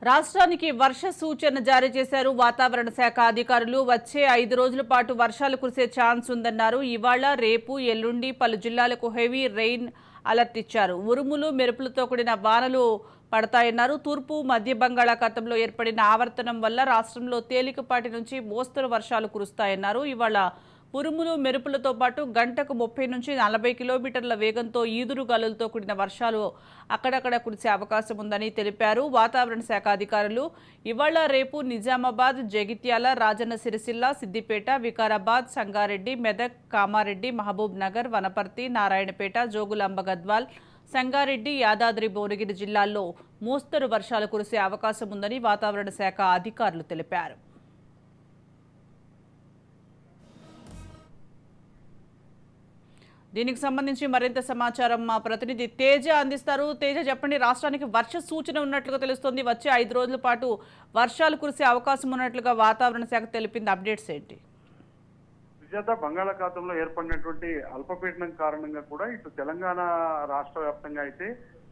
రాష్ట్రానికి వర్ష సూచన జారీ చేశారు వాతావరణ శాఖ అధికారులు. వచ్చే 5 రోజుల పాటు వర్షాలు కురిసే ఛాన్స్ ఉందన్నారు. ఇవాళ, రేపు, ఎల్లుండి పలు జిల్లాలకు హెవీ రెయిన్ అలర్ట్ ఇచ్చారు. ఉరుములు, మెరుపులతో కూడిన వానలు పడతాయన్నారు. తూర్పు మధ్య బంగాళాఖాతంలో ఏర్పడిన ఆవర్తనం వల్ల రాష్ట్రంలో తేలికపాటి నుంచి మోస్తరు వర్షాలు కురుస్తాయన్నారు. ఇవాళ ఉరుములు, మెరుపులతో పాటు గంటకు 30 నుంచి 40 కిలోమీటర్ల వేగంతో ఈదురు గాలులతో కూడిన వర్షాలు అక్కడక్కడ కురిసే అవకాశం ఉందని తెలిపారు వాతావరణ శాఖ అధికారులు. ఇవాళ, రేపు నిజామాబాద్, జగిత్యాల, రాజన్న సిరిసిల్ల, సిద్దిపేట, వికారాబాద్, సంగారెడ్డి, మెదక్, కామారెడ్డి, మహబూబ్ నగర్, వనపర్తి, నారాయణపేట, జోగులాంబ గద్వాల్, సంగారెడ్డి, యాదాద్రి భువనగిరి జిల్లాల్లో మోస్తరు వర్షాలు కురిసే అవకాశం ఉందని వాతావరణ శాఖ అధికారులు తెలిపారు. దీనికి సంబంధించి మరింత సమాచారం మా ప్రతినిధి తేజ అందిస్తారు. తేజ, చెప్పండి. రాష్ట్రానికి వర్ష సూచన ఉన్నట్లుగా తెలుస్తోంది. వచ్చే 5 రోజుల పాటు వర్షాలు కురిసే అవకాశం ఉన్నట్లుగా వాతావరణ శాఖ తెలిపింది. అప్డేట్స్ ఏంటి? సుజాత, బంగాళాఖాతంలో ఏర్పడినటువంటి అల్పపీడనం కారణంగా కూడా ఇటు తెలంగాణ రాష్ట్ర వ్యాప్తంగా అయితే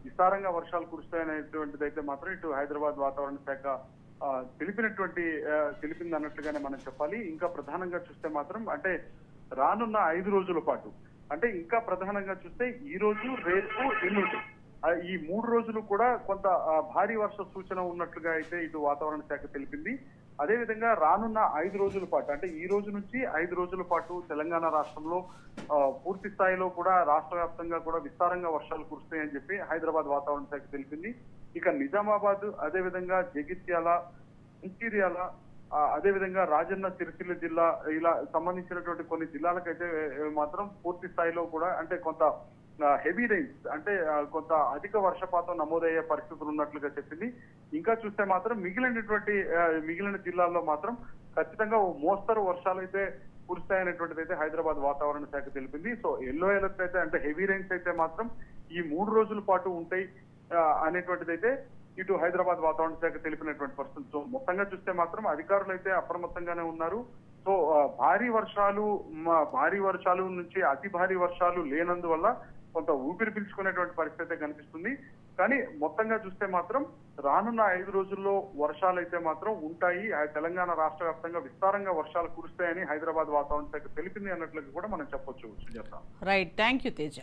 విస్తారంగా వర్షాలు కురుస్తాయనేటువంటిది అయితే మాత్రం ఇటు హైదరాబాద్ వాతావరణ శాఖ తెలిపింది అన్నట్లుగానే మనం చెప్పాలి. ఇంకా ప్రధానంగా చూస్తే మాత్రం అంటే రానున్న 5 రోజుల పాటు అంటే ఇంకా ప్రధానంగా చూస్తే ఈ రోజు, రేపు, ఎల్లుండి ఈ 3 రోజులు కూడా కొంత భారీ వర్ష సూచన ఉన్నట్లుగా అయితే ఇటు వాతావరణ శాఖ తెలిపింది. అదేవిధంగా రానున్న 5 రోజుల పాటు అంటే ఈ రోజు నుంచి 5 రోజుల పాటు తెలంగాణ రాష్ట్రంలో పూర్తి స్థాయిలో కూడా రాష్ట్ర వ్యాప్తంగా కూడా విస్తారంగా వర్షాలు కురుస్తాయని చెప్పి హైదరాబాద్ వాతావరణ శాఖ తెలిపింది. ఇక నిజామాబాద్, అదేవిధంగా జగిత్యాల, మంచిర్యాల, అదేవిధంగా రాజన్న సిరిసిల్ల జిల్లా ఇలా సంబంధించినటువంటి కొన్ని జిల్లాలకైతే మాత్రం పూర్తి స్థాయిలో కూడా అంటే కొంత హెవీ రైన్స్ అంటే కొంత అధిక వర్షపాతం నమోదయ్యే పరిస్థితులు ఉన్నట్లుగా చెప్పింది. ఇంకా చూస్తే మాత్రం మిగిలిన జిల్లాల్లో మాత్రం ఖచ్చితంగా మోస్తరు వర్షాలు అయితే కురుస్తాయనేటువంటిది అయితే హైదరాబాద్ వాతావరణ శాఖ తెలిపింది. సో ఎల్లో అలర్ట్ అయితే అంటే హెవీ రైన్స్ అయితే మాత్రం ఈ 3 రోజుల పాటు ఉంటాయి అనేటువంటిది అయితే ఇటు హైదరాబాద్ వాతావరణ శాఖ తెలిపినటువంటి పరిస్థితి. సో మొత్తంగా చూస్తే మాత్రం అధికారులు అయితే అప్రమత్తంగానే ఉన్నారు. సో భారీ వర్షాలు నుంచి అతి భారీ వర్షాలు లేనందువల్ల కొంత ఊపిరి పీల్చుకునేటువంటి పరిస్థితి కనిపిస్తుంది. కానీ మొత్తంగా చూస్తే మాత్రం రానున్న 5 రోజుల్లో వర్షాలు అయితే మాత్రం ఉంటాయి. తెలంగాణ రాష్ట్ర వ్యాప్తంగా విస్తారంగా వర్షాలు కురుస్తాయని హైదరాబాద్ వాతావరణ శాఖ తెలిపింది అన్నట్లుగా కూడా మనం చెప్పొచ్చు. Right, thank you Teja.